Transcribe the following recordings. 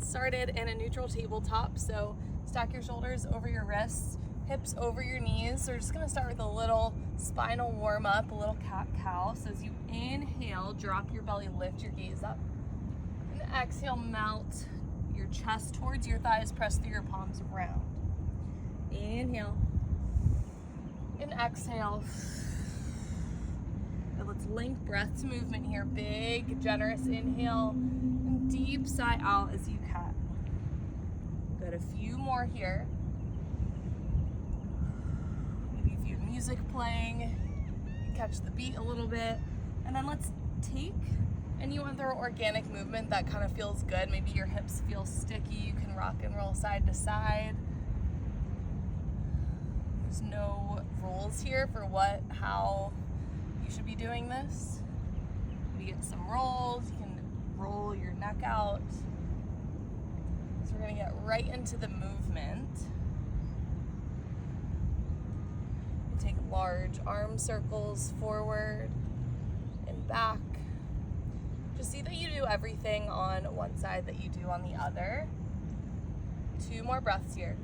get started in a neutral tabletop. So stack your shoulders over your wrists, hips over your knees. So we're just gonna start with a little spinal warm up, a little cat-cow. So as you inhale, drop your belly, lift your gaze up. And exhale, melt your chest towards your thighs, press through your palms around. Inhale. And exhale. And let's link breath to movement here. Big, generous inhale and deep sigh out as you cat. Good, a few more here. Maybe if you have music playing, you catch the beat a little bit. And then let's take another organic movement that kind of feels good. Maybe your hips feel sticky. You can rock and roll side to side. There's no rules here for how you should be doing this. Maybe get some rolls. You can roll your neck out. So we're gonna get right into the movement. Take large arm circles forward and back. Just see that you do everything on one side that you do on the other. 2 more breaths here.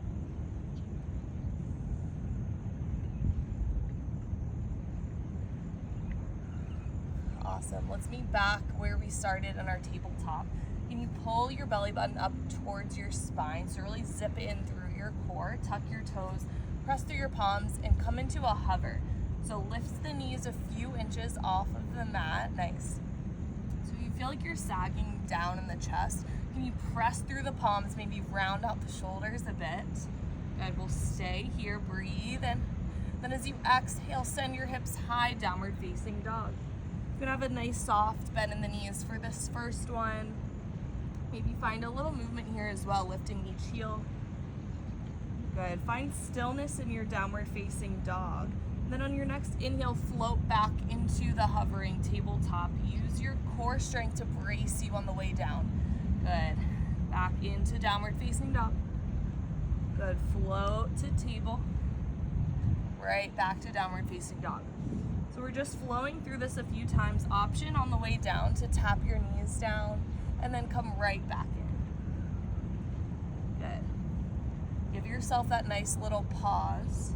Awesome. Let's meet back where we started on our tabletop. Can you pull your belly button up towards your spine? So really zip in through your core, tuck your toes, press through your palms, and come into a hover. So lift the knees a few inches off of the mat. Nice. So you feel like you're sagging down in the chest. Can you press through the palms, maybe round out the shoulders a bit? Good, we'll stay here, breathe in. Then as you exhale, send your hips high, downward facing dog. You can have a nice soft bend in the knees for this first one. Maybe find a little movement here as well, lifting each heel. Good, find stillness in your downward facing dog. Then on your next inhale, float back into the hovering tabletop. Use your core strength to brace you on the way down. Good. Back into downward facing dog. Good. Float to table. Right back to downward facing dog. So we're just flowing through this a few times. Option on the way down to tap your knees down and then come right back in. Good. Give yourself that nice little pause.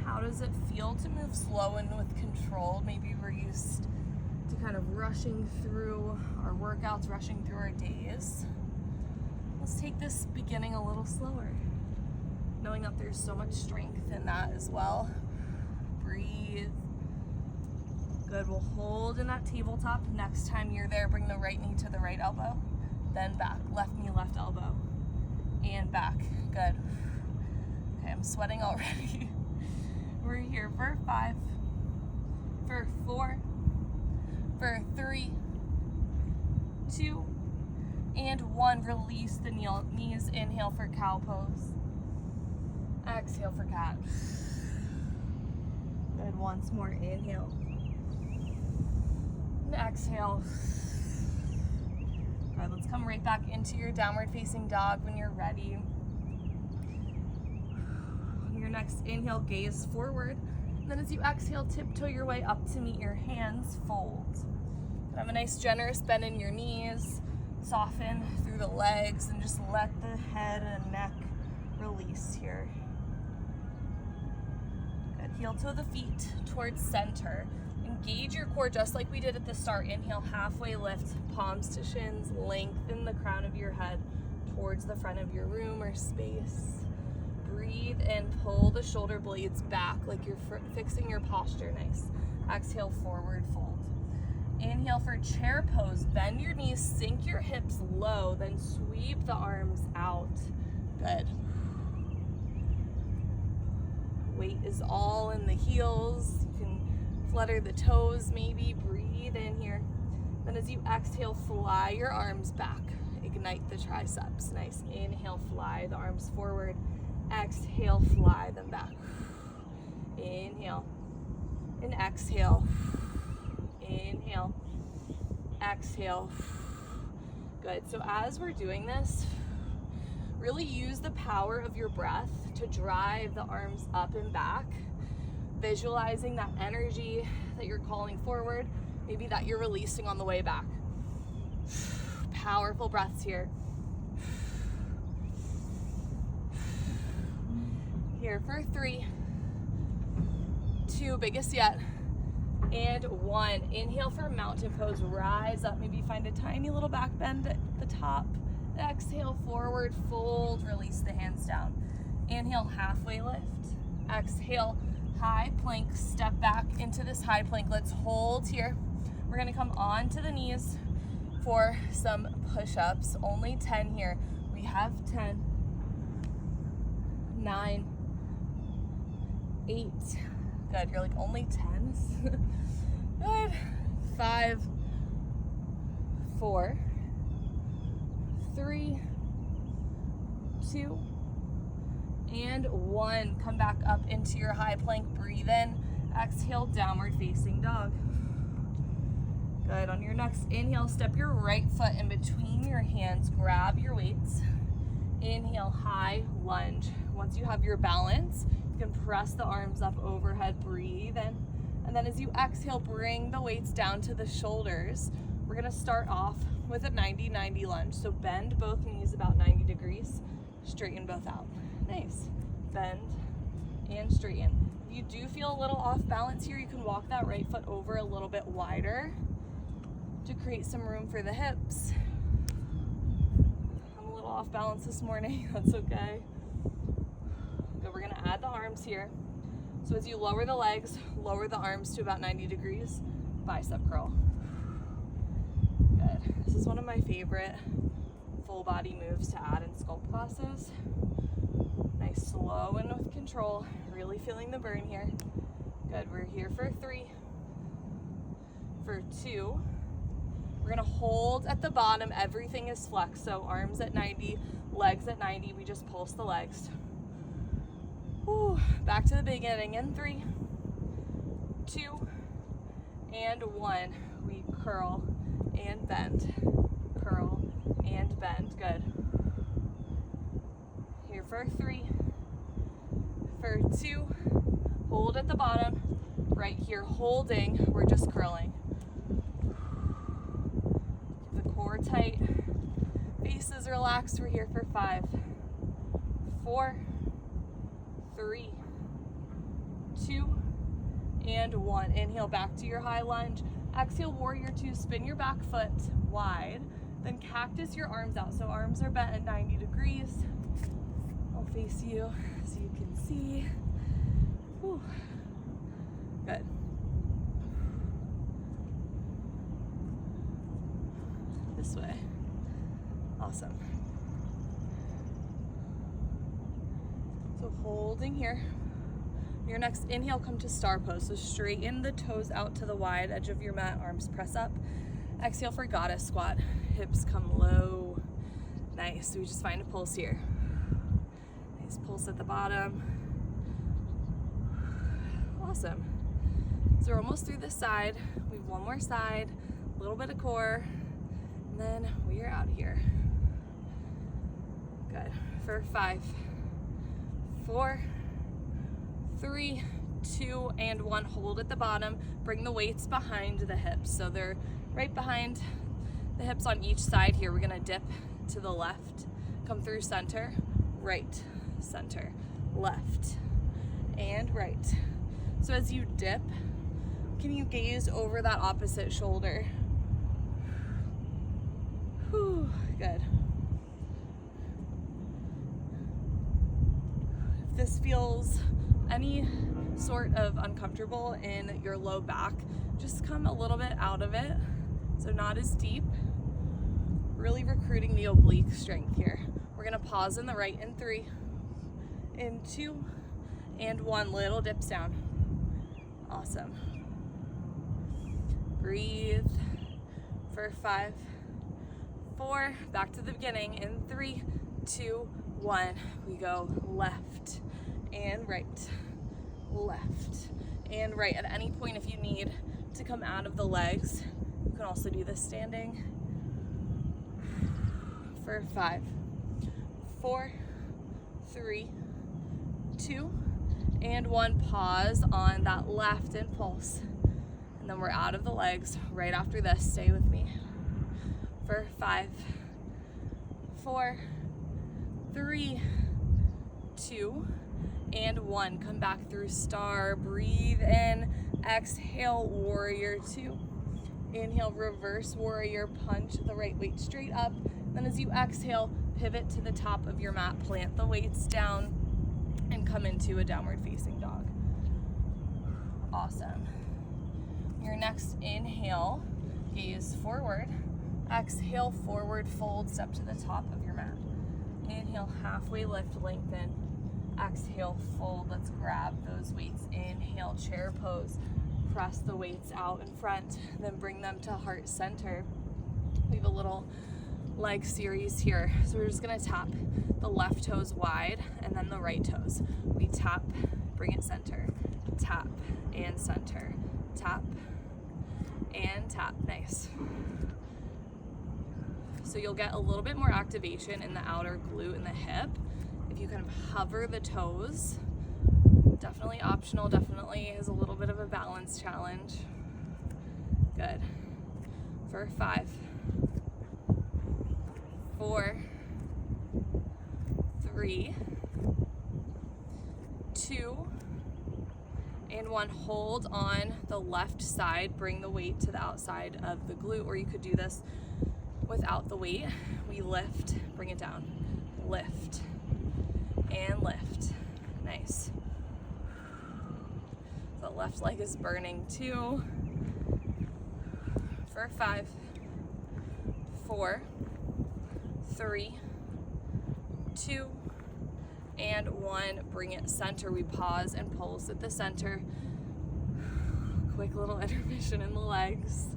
How does it feel to move slow and with control? Maybe we're used to kind of rushing through our workouts, rushing through our days. Let's take this beginning a little slower, knowing that there's so much strength in that as well. Breathe. Good, we'll hold in that tabletop. Next time you're there, bring the right knee to the right elbow, then back, left knee, left elbow, and back. Good. Okay, I'm sweating already. We're here for 5, for 4, for 3, 2, and 1. Release the knees. Inhale for cow pose. Exhale for cat. Good. Once more. Inhale. And exhale. Good. Let's come right back into your downward facing dog when you're ready. Your next inhale, gaze forward. And then as you exhale, tiptoe your way up to meet your hands, fold. Have a nice generous bend in your knees, soften through the legs, and just let the head and neck release here. Good, heel toe the feet towards center. Engage your core just like we did at the start. Inhale, halfway lift, palms to shins, lengthen the crown of your head towards the front of your room or space. Breathe and pull the shoulder blades back like you're fixing your posture. Nice. Exhale, forward fold. Inhale for chair pose. Bend your knees, sink your hips low, then sweep the arms out. Good. Weight is all in the heels. You can flutter the toes maybe. Breathe in here. Then as you exhale, fly your arms back. Ignite the triceps. Nice. Inhale, fly the arms forward. Exhale, fly them back. Inhale and exhale. Inhale, exhale. Good. So as we're doing this, really use the power of your breath to drive the arms up and back, visualizing that energy that you're calling forward, maybe that you're releasing on the way back. powerful breaths here. Here for 3, 2, biggest yet, and 1. Inhale for mountain pose, rise up, maybe find a tiny little back bend at the top. Exhale, forward fold, release the hands down. Inhale, halfway lift. Exhale, high plank, step back into this high plank. Let's hold here. We're gonna come onto the knees for some push-ups, only 10 here. We have 10, 9, 8, good, you're like only 10s. Good, 5, 4, 3, 2, and 1. Come back up into your high plank, breathe in, exhale, downward facing dog. Good, on your next inhale, step your right foot in between your hands, grab your weights. Inhale, high lunge. Once you have your balance, you can press the arms up overhead, breathe in. And then as you exhale, bring the weights down to the shoulders. We're gonna start off with a 90-90 lunge. So bend both knees about 90 degrees, straighten both out. Nice, bend and straighten. If you do feel a little off balance here, you can walk that right foot over a little bit wider to create some room for the hips. I'm a little off balance this morning, that's okay. Good, we're gonna add the arms here. So as you lower the legs, lower the arms to about 90 degrees, bicep curl. Good, this is one of my favorite full body moves to add in Sculpt classes. Nice, slow and with control, really feeling the burn here. Good, we're here for 3, for 2. We're gonna hold at the bottom, everything is flexed, so arms at 90, legs at 90, we just pulse the legs. Whew. Back to the beginning in 3, 2, and 1. We curl and bend, curl and bend, good. Here for 3, for 2, hold at the bottom, right here holding, we're just curling. Keep the core tight, face is relaxed, we're here for 5, 4, 3, 2, and 1. Inhale back to your high lunge. Exhale, warrior 2, spin your back foot wide, then cactus your arms out. So arms are bent at 90 degrees. I'll face you so you can see. Whew. Good. This way. Awesome. So holding here. Your next inhale, come to star pose. So straighten the toes out to the wide edge of your mat, arms press up. Exhale for goddess squat, hips come low. Nice, so we just find a pulse here. Nice pulse at the bottom. Awesome. So we're almost through this side. We have one more side, a little bit of core, and then we are out of here. Good, for 5, 4, 3, 2, and 1. Hold at the bottom. Bring the weights behind the hips. So they're right behind the hips on each side here. We're gonna dip to the left, come through center, right, center, left, and right. So as you dip, can you gaze over that opposite shoulder? Whew, good. If this feels any sort of uncomfortable in your low back, just come a little bit out of it, so not as deep. Really recruiting the oblique strength here. We're gonna pause in the right in 3, in 2, and 1. Little dips down. Awesome. Breathe for 5, 4, back to the beginning in 3, 2, 1. We go left and right, left and right. At any point, if you need to come out of the legs, you can also do this standing. For 5, 4, 3, 2, and 1. Pause on that left impulse. And then we're out of the legs right after this. Stay with me. For 5, 4, 3, 2, and 1. Come back through star, breathe in, exhale, warrior 2. Inhale, reverse warrior, punch the right weight straight up. Then as you exhale, pivot to the top of your mat, plant the weights down, and come into a downward facing dog. Awesome. Your next inhale, gaze forward. Exhale, forward fold, step to the top of your mat. Inhale, halfway lift, lengthen. Exhale, fold. Let's grab those weights. Inhale, chair pose. Press the weights out in front, then bring them to heart center. We have a little leg series here. So we're just gonna tap the left toes wide and then the right toes. We tap, bring it center, tap and center, tap and tap. Nice. So you'll get a little bit more activation in the outer glute and the hip if you kind of hover the toes. Definitely optional, definitely is a little bit of a balance challenge. Good. For 5, 4, 3, 2, and 1. Hold on the left side, bring the weight to the outside of the glute, or you could do this without the weight. We lift, bring it down, lift, and lift. Nice. The left leg is burning too. For 5, 4, 3, 2, and 1. Bring it center. We pause and pulse at the center. Quick little intermission in the legs.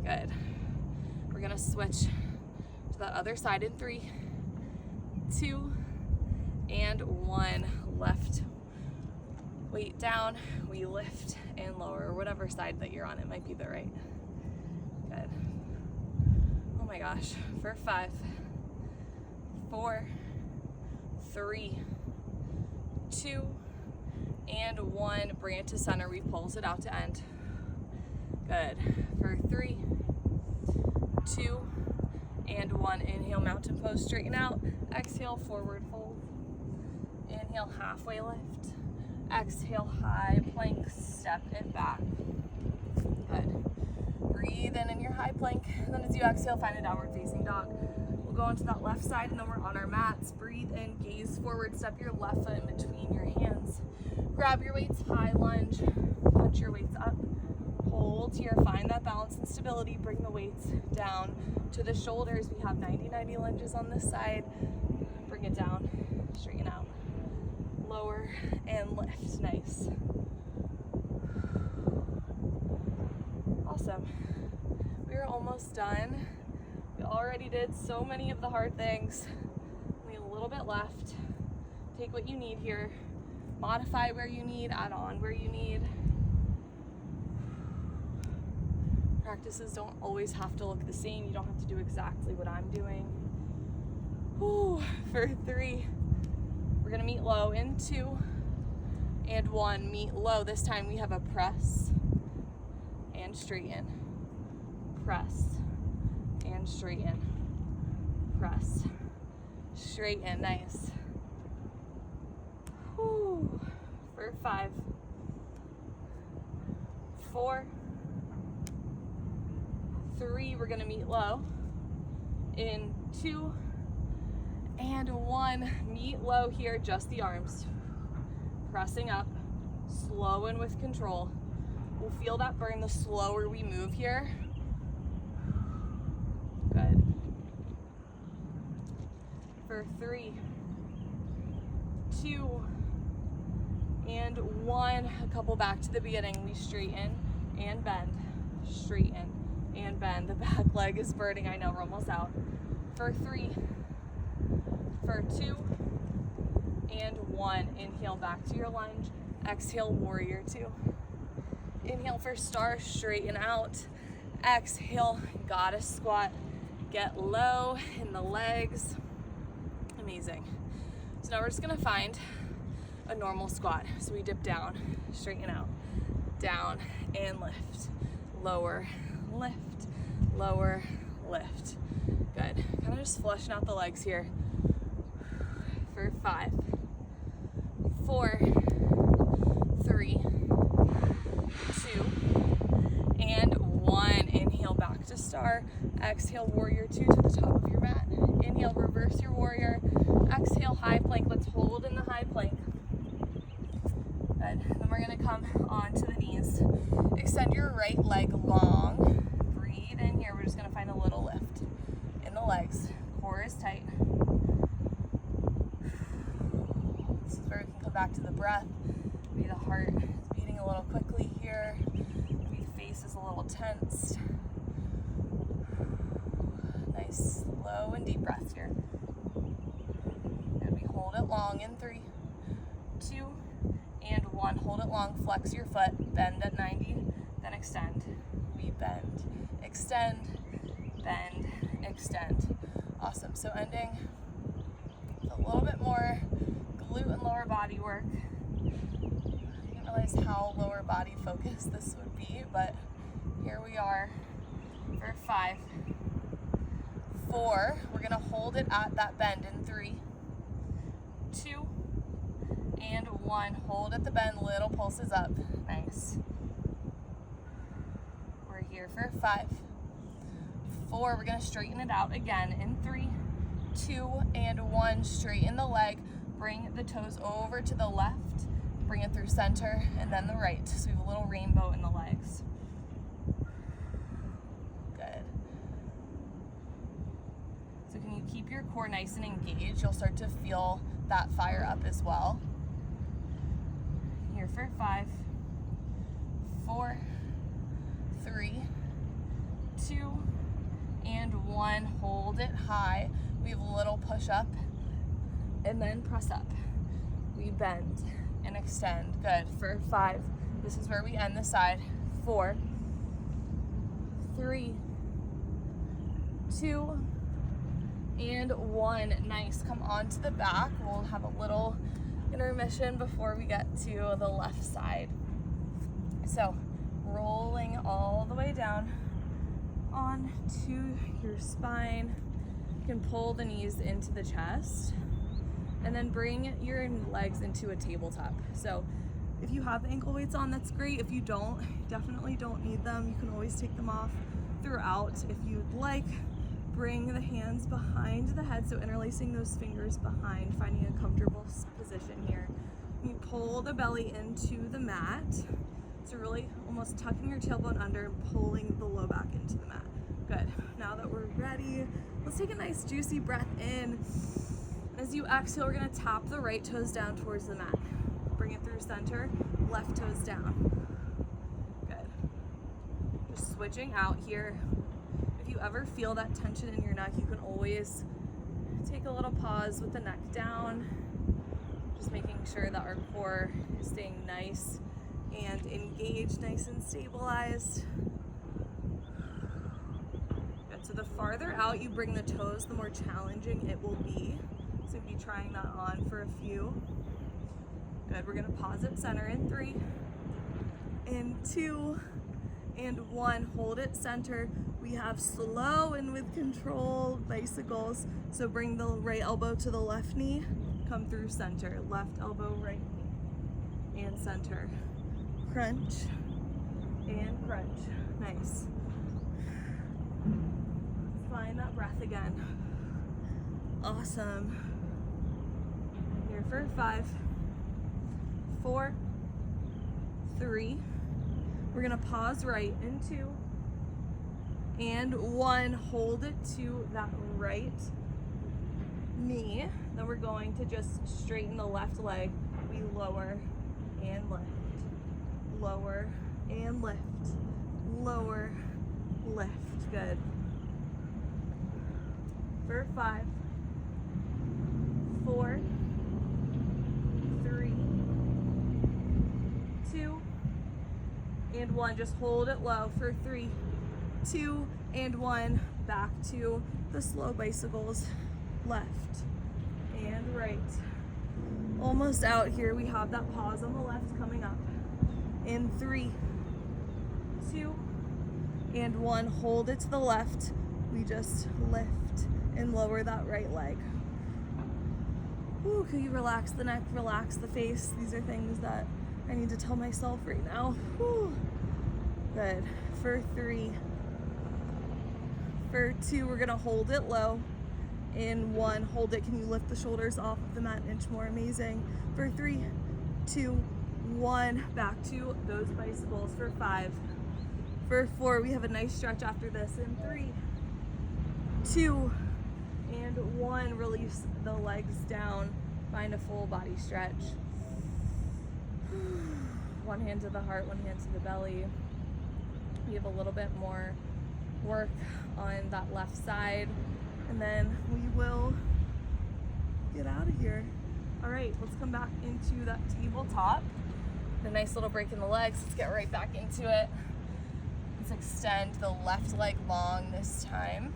Good. We're gonna switch to the other side in 3, 2, and 1. Left weight down, we lift and lower, whatever side that you're on. It might be the right. Good. Oh my gosh. For 5, 4, 3, 2, and 1. Bring it to center. We pulse it out to end. Good. For 3, 2, and 1. Inhale, mountain pose, straighten out. Exhale, forward fold. Inhale, halfway lift. Exhale, high plank, step it back. Good. Breathe in your high plank. And then as you exhale, find a downward facing dog. We'll go onto that left side and then we're on our mats. Breathe in, gaze forward, step your left foot in between your hands. Grab your weights, high lunge, punch your weights up. Hold here, find that balance and stability. Bring the weights down to the shoulders. We have 90-90 lunges on this side. Bring it down, straighten out. Lower and lift. Nice. Awesome. We're almost done. We already did so many of the hard things. Only a little bit left. Take what you need here. Modify where you need, add on where you need. Practices don't always have to look the same. You don't have to do exactly what I'm doing. Whew. For 3, we're gonna meet low in 2, and 1. Meet low. This time we have a press and straighten. Press and straighten. Press, straighten. Nice. Whew. For 5, 4, 3, we're gonna meet low in 2, and 1. Meet low here, just the arms. Pressing up, slow and with control. We'll feel that burn the slower we move here. Good. For 3, 2, and 1. A couple back to the beginning. We straighten and bend, straighten and bend. The back leg is burning. I know, we're almost out. For 3, for 2, and 1. Inhale, back to your lunge. Exhale, warrior 2. Inhale for star, straighten out. Exhale, goddess squat. Get low in the legs. Amazing. So now we're just gonna find a normal squat. So we dip down, straighten out, down and lift, lower, lift, lower, lift. Good. Kind of just flushing out the legs here. For 5, 4, 3, 2, and 1. Inhale, back to star. Exhale, warrior 2 to the top of your mat. Inhale, reverse your warrior. Exhale, high plank. Let's hold in the high plank. Good. Then we're gonna come onto the knees. Extend your right leg long. Breathe in here. We're just gonna find a little lift in the legs. Core is tight. This is where we can come back to the breath. Maybe the heart is beating a little quickly here. Maybe the face is a little tensed. Nice, slow and deep breaths here. And we hold it long in 3, 2, and 1. Hold it long, flex your foot, bend at 90, then extend. We bend, extend, bend, extend. Awesome. So ending with a little bit more glute and lower body work. I didn't realize how lower body focused this would be, but here we are for 5, 4. We're gonna hold it at that bend in 3, 2, and 1. Hold at the bend, little pulses up. Nice. We're here for 5, 4. We're gonna straighten it out again in 3, 2, and 1. Straighten the leg. Bring the toes over to the left. Bring it through center and then the right. So we have a little rainbow in the legs. Good. So can you keep your core nice and engaged? You'll start to feel that fire up as well. Here for 5, 4, 3, 2, and 1. Hold it high. We have a little push up and then press up. We bend and extend. Good. For 5. This is where we end the side. 4, 3, 2, and 1. Nice. Come onto the back. We'll have a little intermission before we get to the left side. So rolling all the way down onto your spine. You can pull the knees into the chest and then bring your legs into a tabletop. So if you have ankle weights on, that's great. If you don't, definitely don't need them. You can always take them off throughout. If you'd like, bring the hands behind the head, so interlacing those fingers behind, finding a comfortable position here. You pull the belly into the mat, so really almost tucking your tailbone under and pulling the low back into the mat. Good. Now that we're ready, let's take a nice juicy breath in. As you exhale, we're gonna tap the right toes down towards the mat. Bring it through center, left toes down. Good. Just switching out here. If you ever feel that tension in your neck, you can always take a little pause with the neck down. Just making sure that our core is staying nice and engaged, nice and stabilized. Good. So the farther out you bring the toes, the more challenging it will be. So be trying that on for a few. Good. We're gonna pause at center in 3, in 2, and 1. Hold it center. We have slow and with control bicycles. So bring the right elbow to the left knee, come through center. Left elbow, right knee, and center. Crunch and crunch. Nice. Find that breath again. Awesome. Here for 5, 4, 3. We're gonna pause right in 2, and 1. Hold it to that right knee. Then we're going to just straighten the left leg. We lower and lift, lower and lift, lower, lift. Good. For 5, 4, 3, 2, and 1. Just hold it low for 3, 2, and 1. Back to the slow bicycles. Left and right. Almost out here. We have that pause on the left coming up. In 3, 2, and 1. Hold it to the left. We just lift and lower that right leg. Ooh, can you relax the neck, relax the face? These are things that I need to tell myself right now. Ooh. Good. For 3. For 2, we're gonna hold it low. In 1, hold it. Can you lift the shoulders off of the mat an inch more? Amazing. For 3, 2, 1, back to those bicycles. For 5. For 4, we have a nice stretch after this. In 3, 2, and 1, release the legs down. Find a full body stretch. One hand to the heart, one hand to the belly. We have a little bit more work on that left side, and then we will get out of here. All right, let's come back into that tabletop. A nice little break in the legs. Let's get right back into it. Let's extend the left leg long this time.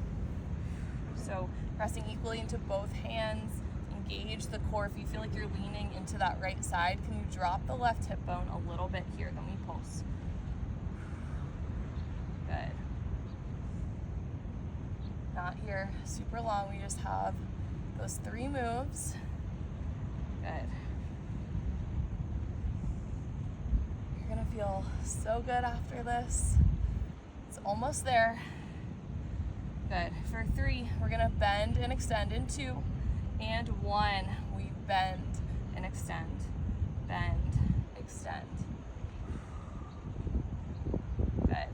So pressing equally into both hands, engage the core. If you feel like you're leaning into that right side, can you drop the left hip bone a little bit here? Then we pulse. Good. Not here super long. We just have those 3 moves. Good. You're gonna feel so good after this. It's almost there. Good. For 3, we're gonna bend and extend in 2 and 1. We bend and extend, bend, extend. Good.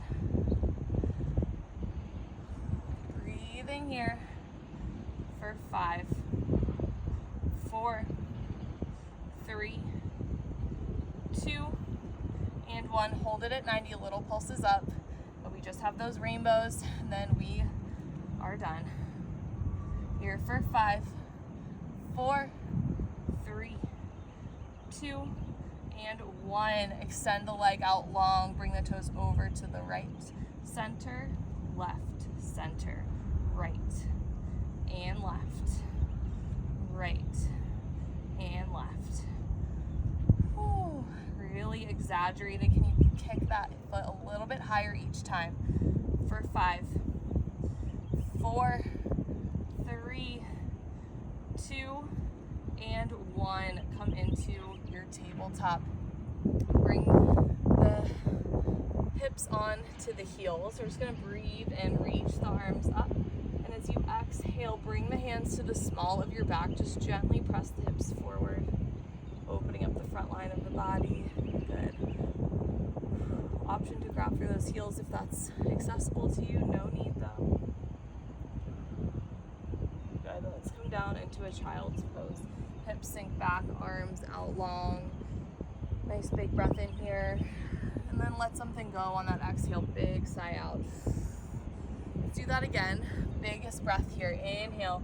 Breathing here for 5, 4, 3, 2, and 1. Hold it at 90, little pulses up, but we just have those rainbows, and then we are done. Here for 5, 4, 3, 2, and 1. Extend the leg out long. Bring the toes over to the right. Center, left, center, right, and left, right, and left. Ooh, really exaggerated. Can you kick that foot a little bit higher each time? For 5, 4, 3, 2, and 1. Come into your tabletop. Bring the hips on to the heels. We're just going to breathe and reach the arms up. And as you exhale, bring the hands to the small of your back. Just gently press the hips forward, opening up the front line of the body. Good. Option to grab for those heels if that's accessible to you. No need though. Good. Let's come down into a child's pose. Hips sink back, arms out long. Nice big breath in here. And then let something go on that exhale. Big sigh out. Let's do that again. Biggest breath here. Inhale.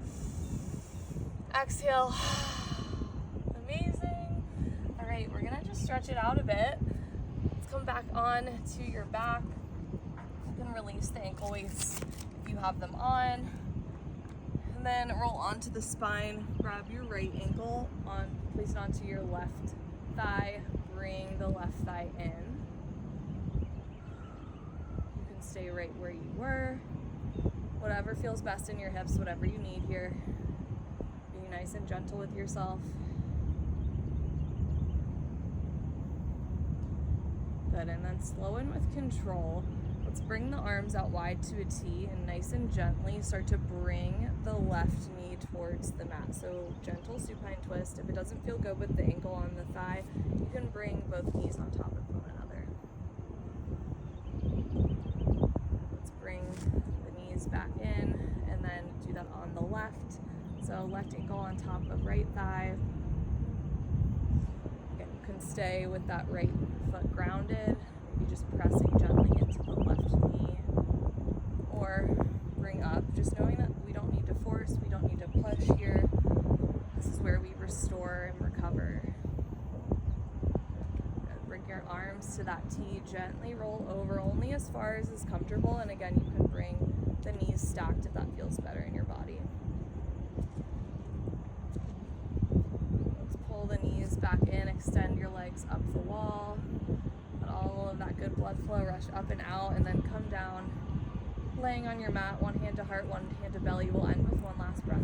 Exhale. Amazing. All right, we're gonna just stretch it out a bit. Let's come back on to your back. You can release the ankle weights if you have them on. And then roll onto the spine. Grab your right ankle, place it onto your left thigh. Bring the left thigh in. You can stay right where you were. Whatever feels best in your hips, whatever you need here. Be nice and gentle with yourself. Good, and then slow in with control. Let's bring the arms out wide to a T and nice and gently start to bring the left knee towards the mat. So gentle supine twist. If it doesn't feel good with the ankle on the thigh, you can bring both knees on top of one another. Let's bring the knees back in and then do that on the left. So left ankle on top of right thigh. Again, you can stay with that right foot grounded. Maybe just pressing gently into the left knee, or bring up, just knowing that we don't need to force, we don't need to push here. This is where we restore and recover. Bring your arms to that T, gently roll over only as far as is comfortable, and again, you can bring the knees stacked if that feels better in your body. Let's pull the knees back in, extend your legs up the wall. All of that good blood flow rush up and out, and then come down Laying on your mat, one hand to heart, one hand to belly. We'll end with one last breath.